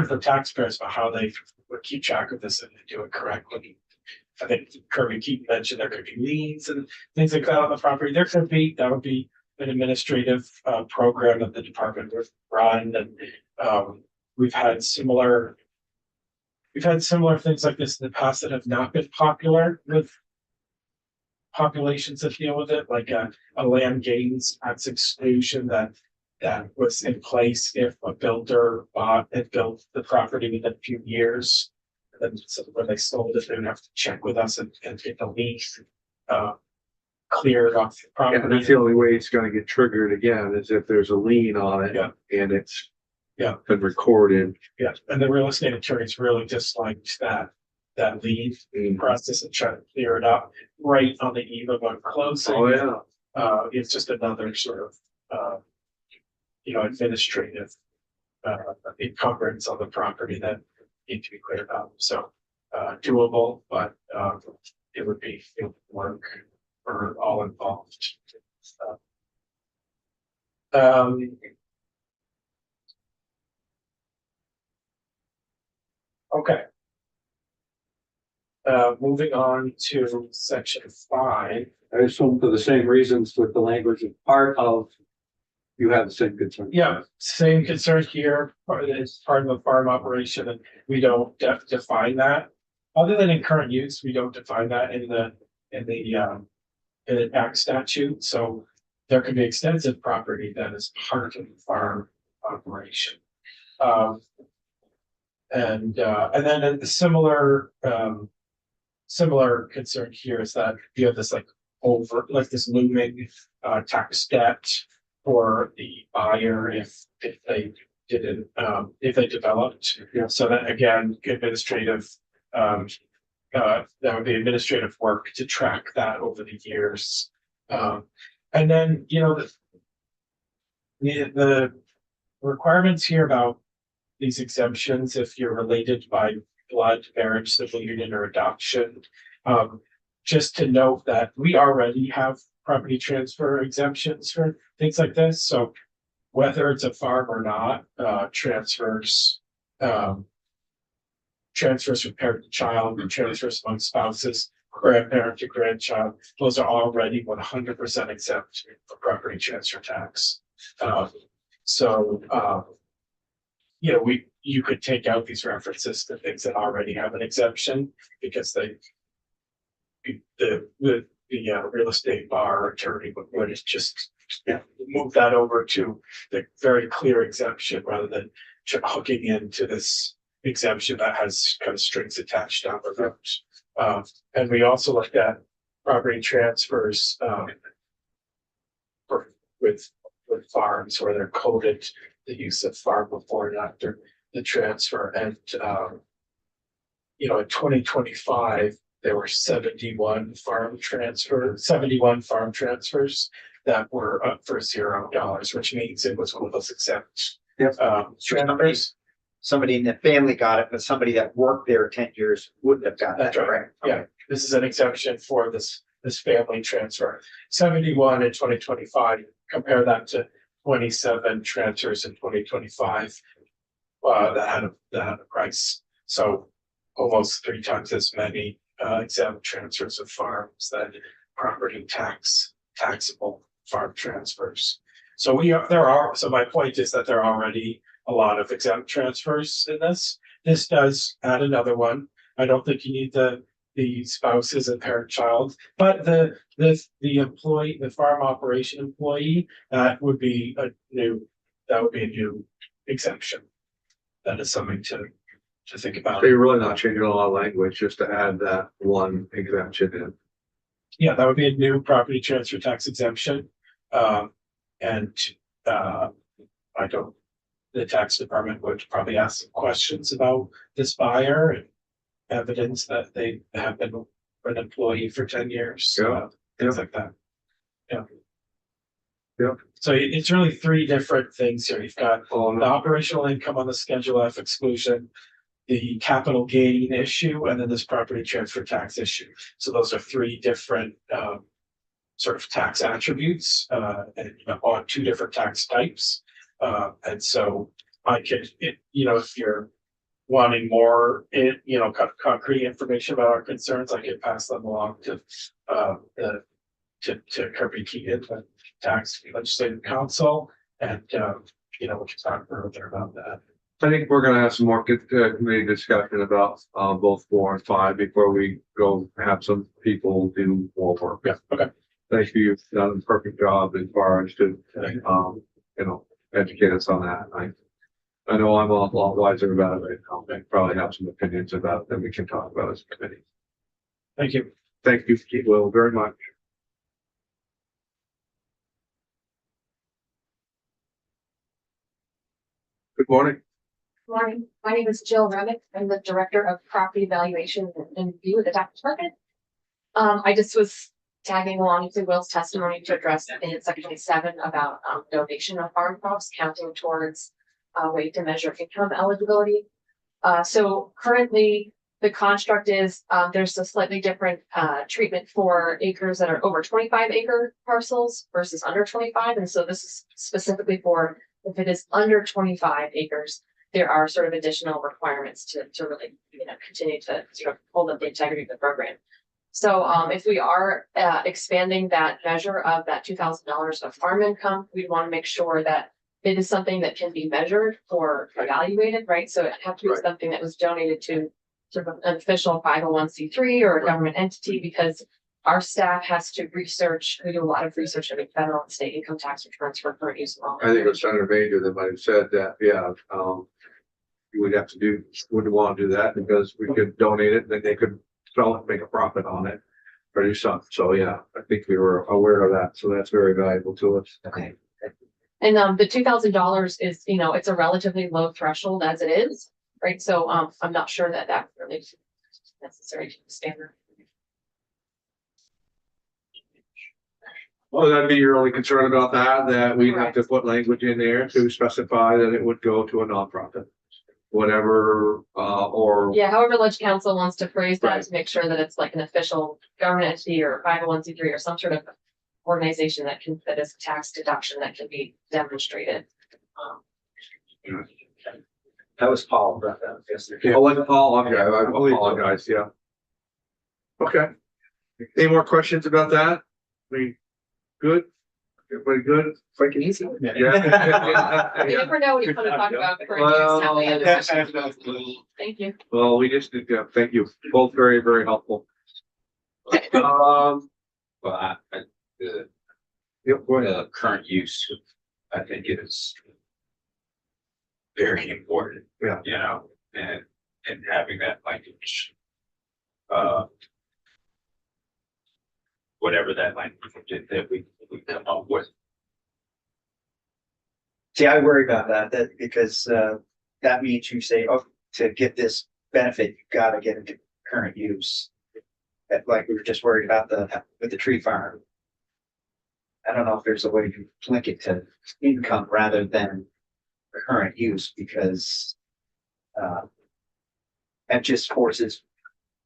for taxpayers about how they would keep track of this and do it correctly. I think Kirby Keaton mentioned there could be liens and things like that on the property. That would be an administrative program that the department would run, and we've had similar things like this in the past that have not been popular with populations that deal with it, like a land gains tax exclusion that was in place if a builder bought and built the property within a few years. And so when they sold it, they would have to check with us and get the lease cleared off the And that's property. the only way it's gonna get triggered again is if there's a lien on it. Yeah. And it's. Yeah. Been recorded. Yeah, and the real estate attorneys really disliked that lien process and try to clear it up right on the eve of a closing. Oh, yeah. It's just another sort of, administrative encumbrance on the property that need to be cleared up. So, doable, but it would work for all involved. Okay. Moving on to section 5. I assume for the same reasons with the language of part of you have the same concern. Yeah, same concern here, it's part of a farm operation, and we don't define that. Other than in current use, we don't define that in the ag statute, so there can be extensive property that is part of the farm operation. And then a similar concern here is that you have this this looming tax debt for the buyer if they didn't if they developed. Yeah. So that again, administrative that would be administrative work to track that over the years. And then, the requirements here about these exemptions, if you're related by blood, marriage, civil union, or adoption. Just to note that we already have property transfer exemptions for things like this. So whether it's a farm or not, transfers from parent to child, and transfers among spouses, grandparent to grandchild, those are already 100% exempt from property transfer tax. You could take out these references to things that already have an exemption because the real estate bar attorney would just move that over to the very clear exemption rather than hooking into this exemption that has kind of strings attached down the road. And we also looked at property transfers with farms where they're coded the use of farm before and after the transfer. And in 2025, there were 71 farm transfers that were up for $0, which means it was one of those exempt Yep. transfers. Somebody in the family got it, but somebody that worked there 10 years wouldn't have got that, That's right. correct? Yeah, this is an exemption for this family transfer. 71 in 2025, compare that to 27 transfers in 2025 that had a price. So almost 3 times as many exempt transfers of farms than property taxable farm transfers. So my point is that there are already a lot of exempt transfers in this. This does add another one. I don't think you need the spouses and parent child, but the employee, the farm operation employee, that would be a new exemption. That is something to think about. So you're really not changing a lot of language just to add that one exemption in. Yeah, that would be a new property transfer tax exemption. The tax department would probably ask some questions about this buyer and evidence that they have been an employee for 10 years. Yeah. Things like that. Yeah. Yeah. So it's really 3 different things here. You've got Oh, the operational income on the Schedule F exclusion, the capital gain issue, and then this property transfer tax issue. So those are 3 different sort of tax attributes and on 2 different tax types. And so if you're wanting more, concrete information about our concerns, I could pass them along to Kirby Keegan, the tax legislative council, and we can talk further about that. I think we're gonna have some more committee discussion about both 4 and 5 before we go have some people do more work. Yeah. Okay. Thank you. You've done a perfect job as far as to educate us on that. I know I'm a lot wiser about it right now. I probably have some opinions about it that we can talk about as a committee. Thank you. Thank you, Will, very much. Good morning. Morning, my name is Jill Remick. I'm the Director of Property Evaluation and Review at the Tax Department. I just was tagging along to Will's testimony to address in section 7 about donation of farm crops counting towards a way to measure income eligibility. So currently the construct is there's a slightly different treatment for acres that are over 25 acre parcels versus under 25. And so this is specifically for if it is under 25 acres, there are sort of additional requirements to really, continue to sort of hold up the integrity of the program. So if we are expanding that measure of that $2,000 of farm income, we want to make sure that it is something that can be measured or evaluated, right? So it have to be Right. something that was donated to sort of an official 501(c)(3) or a government entity, because our staff has to research, we do a lot of research in federal and state income tax returns for current use. And all that. I think it was Senator Major that might have said that, yeah, we'd have to do, wouldn't want to do that because we could donate it, then they could sell it, make a profit on it. Or do something, so yeah, I think we were aware of that, so that's very valuable to us. Okay. And the $2,000 is, you know, it's a relatively low threshold as it is, right? So I'm not sure that that really is necessary to the standard. Well, that'd be your only concern about that we'd have to put language in there to specify that it would go to a nonprofit. Whatever, or, Yeah, however, Ledge Council wants to phrase that Right. to make sure that it's like an official government entity or 501(c)(3) or some sort of organization that is tax deduction that can be demonstrated. That was Paul brought that up yesterday. I'll let Paul, okay, I apologize, yeah. Okay. Any more questions about that? We, good? Everybody good? Quick and easy. You Yeah. never know when you come to talk about. current use, Well, how we end that's- up. Thank you. Well, we just did, yeah, thank you, both very, very helpful. Well, the, Yep, go ahead. the current use, I think is very important. Yeah. You know, and having that language. Whatever that language that we come up with. See, I worry about that because, that means you say, oh, to get this benefit, you gotta get into current use. Like we were just worried about with the tree farm. I don't know if there's a way to link it to income rather than current use because, that just forces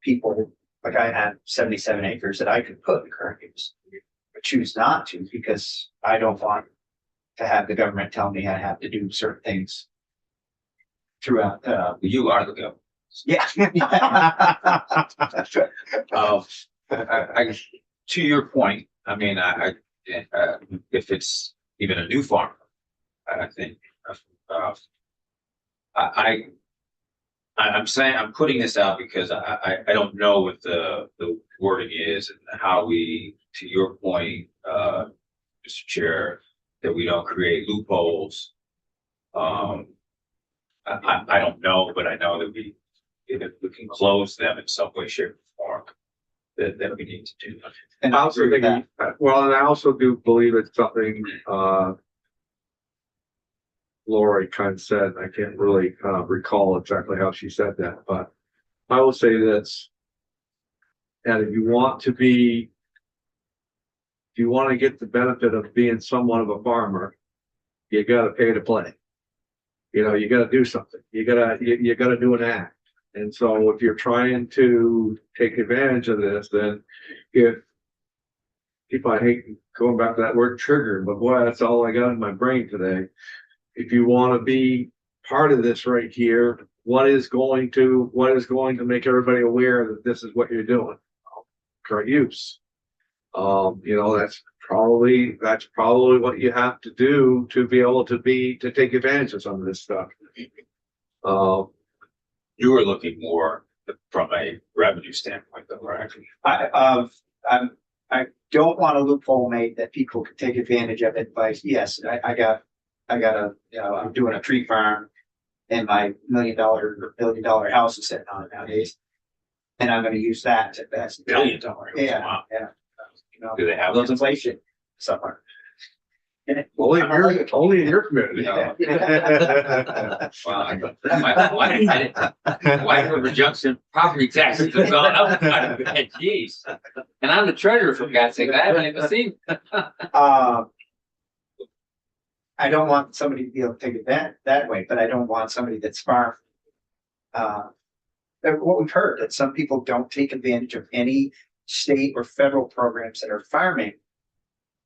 people, like I had 77 acres that I could put in current use. But choose not to because I don't want to have the government tell me I have to do certain things throughout, You are the government. yeah. To your point, I mean, if it's even a new farm, I think, I'm saying, I'm putting this out because I don't know what the wording is and how we, to your point, Mr. Chair, that we don't create loopholes. I don't know, but I know that if we can close them in some way, shape, or form, that we need to do. And I also think, well, and I also do believe it's something, Lori kind of said, I can't really recall exactly how she said that, but I will say this. And if you want to get the benefit of being somewhat of a farmer, you gotta pay to play. You know, you gotta do something. You gotta do an act. And so if you're trying to take advantage of this, then if I hate going back to that word trigger, but boy, that's all I got in my brain today. If you want to be part of this right here, what is going to make everybody aware that this is what you're doing? Current use. You know, that's probably what you have to do to be able to take advantage of some of this stuff. You were looking more from a revenue standpoint, though, right? I don't want a loophole made that people can take advantage of it by, yes, I got I'm doing a tree farm and my $1 million or $1 billion house is sitting on it nowadays. And I'm gonna use that to best. $1 billion. Yeah, Wow. yeah. You know, Do they have there's those? inflation somewhere. Only in your community. Well, why River Junction property taxes have gone up quite a bit, geez. And I'm the treasurer, for God's sake, I haven't even seen. I don't want somebody to be able to take it that way, but I don't want somebody that's far. What we've heard, that some people don't take advantage of any state or federal programs that are farming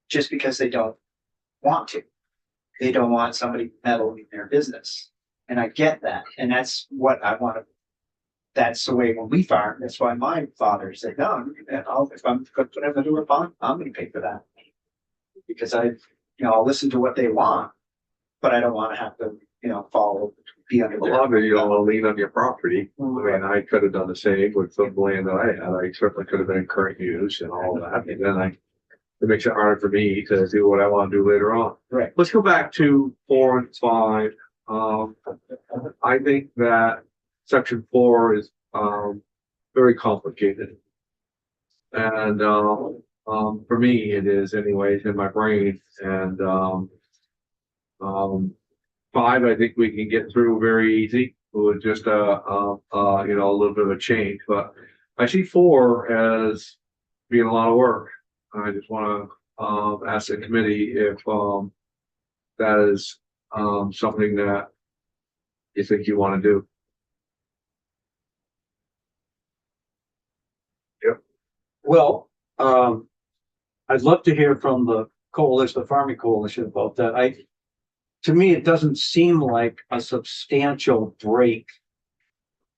just because they don't want to. They don't want somebody meddling in their business. And I get that. And that's what I want to, that's the way when we farm. That's why my father said, no, if I'm gonna put in a newer pond, I'm gonna pay for that. Because I'll listen to what they want, but I don't wanna have to, be under A their. lot of it, you don't want to lean on your property. I mean, I could have done the same with the land that I had. I certainly could have been in current use and all that. And then it makes it hard for me to do what I want to do later on. Right. Let's go back to 4 and 5. I think that section 4 is, very complicated. And, for me, it is anyways in my brain. And, 5, I think we can get through very easy with just a little bit of a change, but I see 4 as being a lot of work. I just want to ask the committee if that is something that you think you want to do. Well, I'd love to hear from the coalition, the farming coalition about that. To me, it doesn't seem like a substantial break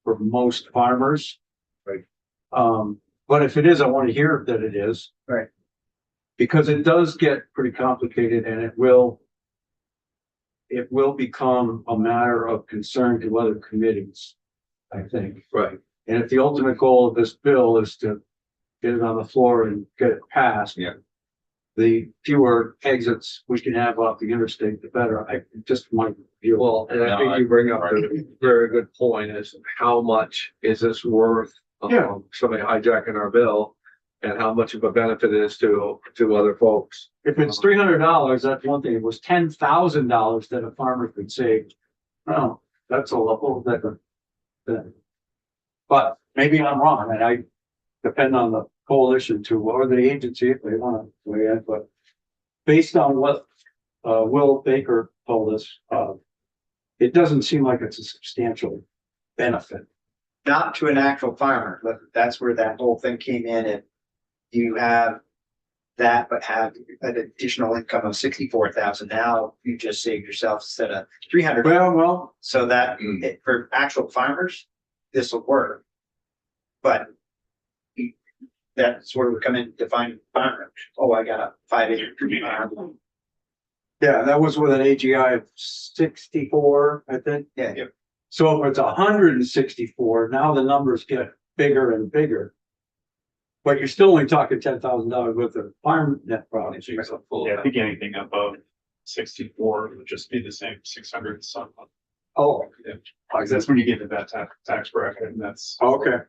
for most farmers. Right. But if it is, I want to hear that it is. Right. Because it does get pretty complicated and it will become a matter of concern to other committees, I think. Right. And if the ultimate goal of this bill is to get it on the floor and get it passed. Yeah. The fewer exits we can have off the interstate, the better. I just might view. Well, and I think you bring up a very good point is how much is this worth? Yeah. Somebody hijacking our bill and how much of a benefit it is to other folks. If it's $300, that's one thing. If it was $10,000 that a farmer could save. Oh, that's a little different. But maybe I'm wrong, and I depend on the coalition or the agency if they want to weigh in. But based on what Will Baker told us, it doesn't seem like it's a substantial benefit. Not to an actual farmer, but that's where that whole thing came in, and you have that, but have an additional income of 64,000. Now you just saved yourself instead of 300. Well, So that for actual farmers, this will work. But that's where we come in to find farmers. Oh, I got a 5-acre farm. yeah, that was with an AGI of 64, I think. Yeah. So if it's 164, now the numbers get bigger and bigger. But you're still only talking $10,000 worth of farm net profit. Yeah, I think anything above 64 would just be the same 600 some. Oh, Yeah, because that's when you get to that tax bracket, and that's. okay.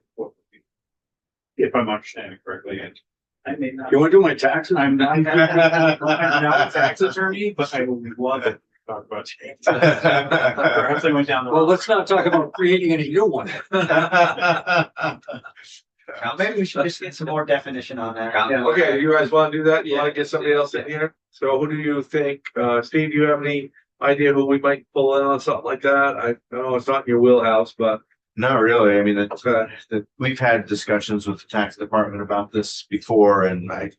If I'm understanding correctly, and I may not. You want to do my taxes? I'm not a tax attorney, but I would love to talk about. Perhaps I went down the. Well, let's not talk about creating any new one. Now, maybe we should just get some more definition on that. Okay, you guys want to do that? You want to get somebody else in here? So who do you think, Steve, do you have any idea who we might pull in on something like that? I know it's not in your wheelhouse, but. Not really. I mean, Okay. we've had discussions with the tax department about this before, and I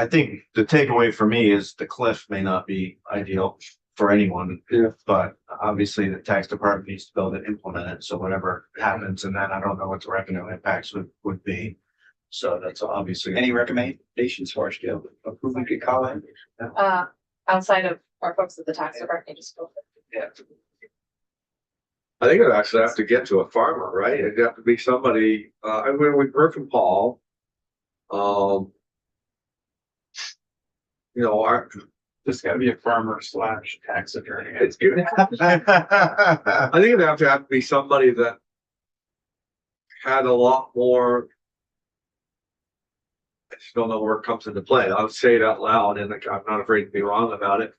think the takeaway for me is the cliff may not be ideal for anyone. Yeah. But obviously the tax department needs to build it, implement it. So whatever happens, and then I don't know what the revenue impacts would be. So that's obviously. Any recommendations for us, Jill, of who we could call in? Outside of our folks at the tax department, just go. I think it'd actually have to get to a farmer, right? It'd have to be somebody, I mean, we've heard from Paul. Just gotta be a farmer / tax attorney. It's good. I think it'd have to be somebody that had a lot more. I just don't know where it comes into play. I'll say it out loud and I'm not afraid to be wrong about it.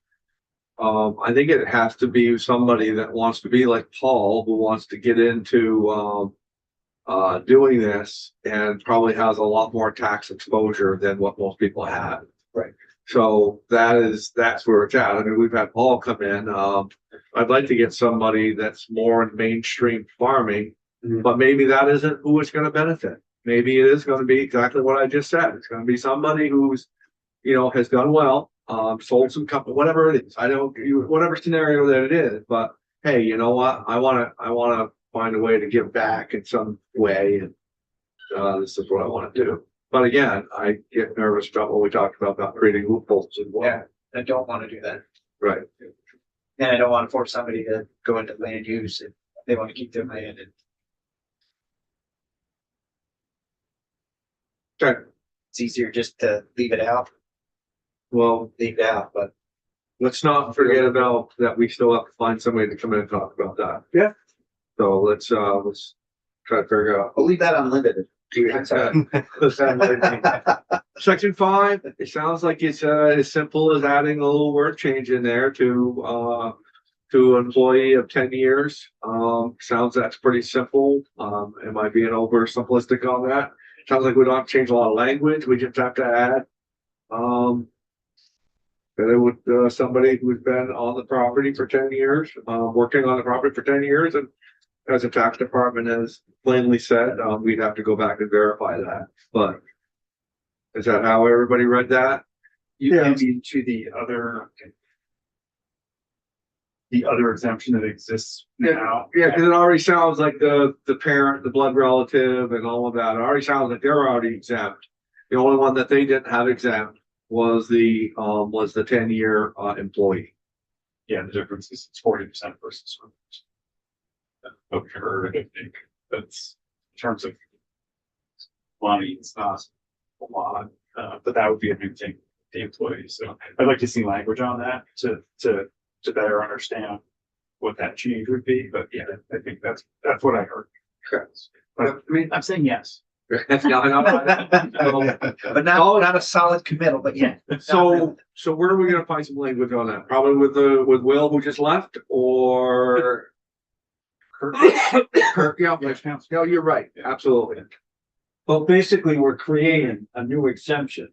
I think it has to be somebody that wants to be like Paul, who wants to get into doing this and probably has a lot more tax exposure than what most people have. Right. So that's where it's at. I mean, we've had Paul come in. I'd like to get somebody that's more in mainstream farming, but maybe that isn't who it's going to benefit. Maybe it is going to be exactly what I just said. It's going to be somebody who's, has done well. Sold some company, whatever it is. I don't, whatever scenario that it is, but hey, you know what? I want to find a way to give back in some way, and this is what I want to do. But again, I get nervous about what we talked about creating loopholes as well. Yeah. I don't want to do that. Right. And I don't want to force somebody to go into land use if they want to keep their land. Okay, It's easier just to leave it out, well, but let's not forget about that. We still have to find somebody to come in and talk about that. Yeah. So let's try to figure out. we'll leave that unlimited. Section 5, it sounds like it's as simple as adding a little word change in there to employee of 10 years. Sounds that's pretty simple. Am I being over simplistic on that? Sounds like we don't have to change a lot of language. We just have to add that it would somebody who's been on the property for 10 years, working on the property for 10 years, and as the tax department has plainly said, we'd have to go back and verify that. But is that how everybody read that? You Yeah. can be to the other exemption that exists now. Yeah, because it already sounds like the parent, the blood relative, and all of that. It already sounds like they're already exempt. The only one that they didn't have exempt was the 10-year employee. Yeah, the difference is it's 40% versus 100%. Okay, I think that's in terms of money, it's not a lot, but that would be a new thing, for the employees. So I'd like to see language on that to better understand what that change would be. But yeah, I think that's what I heard. But I mean, I'm saying yes. But not a solid committal, but yeah. So where are we gonna find some language on that? Probably with Will who just left, or Kirk, yeah, no, you're right, absolutely. Well, basically, we're creating a new exemption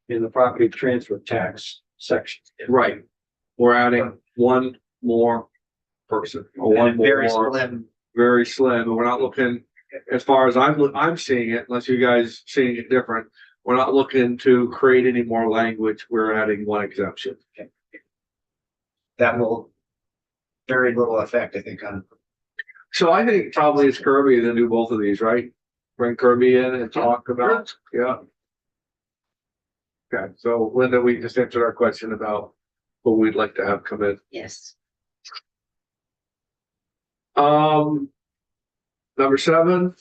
in the property transfer tax section. Right. We're adding one more person, or one Very more, slim. very slim, and we're not looking, as far as I'm seeing it, unless you guys seeing it different, we're not looking to create any more language, we're adding one exemption. That will very little effect, I think, on. So I think probably it's Kirby to do both of these, right? Bring Kirby in and talk about, yeah. Okay, so Linda, we just answered our question about who we'd like to have come in. Yes. Number 7,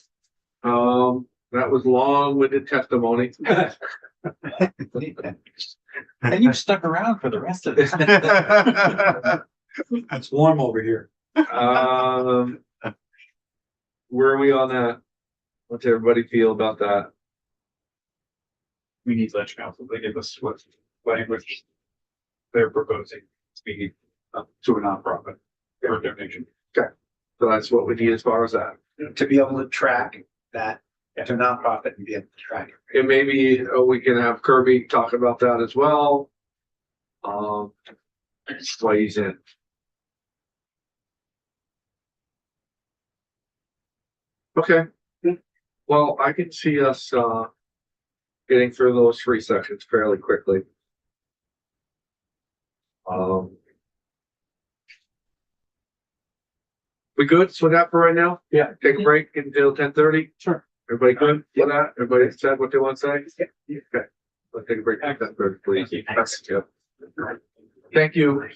that was long-winded testimony. And you've stuck around for the rest of this. It's warm over here. Where are we on that? What's everybody feel about that? We need ledge council to give us what language they're proposing to be to a nonprofit or a donation. So that's what we need as far as that. To be able to track that to a nonprofit and be able to track it. And maybe we can have Kirby talk about that as well. Why he's in. Okay. Well, I can see us getting through those 3 sections fairly quickly. We good with that for right now? Yeah. Take a break until 10:30? Sure. Everybody good with that? Everybody said what they want to say? Yeah. Okay. Let's take a break until 10:30, please. Yep. Thank you.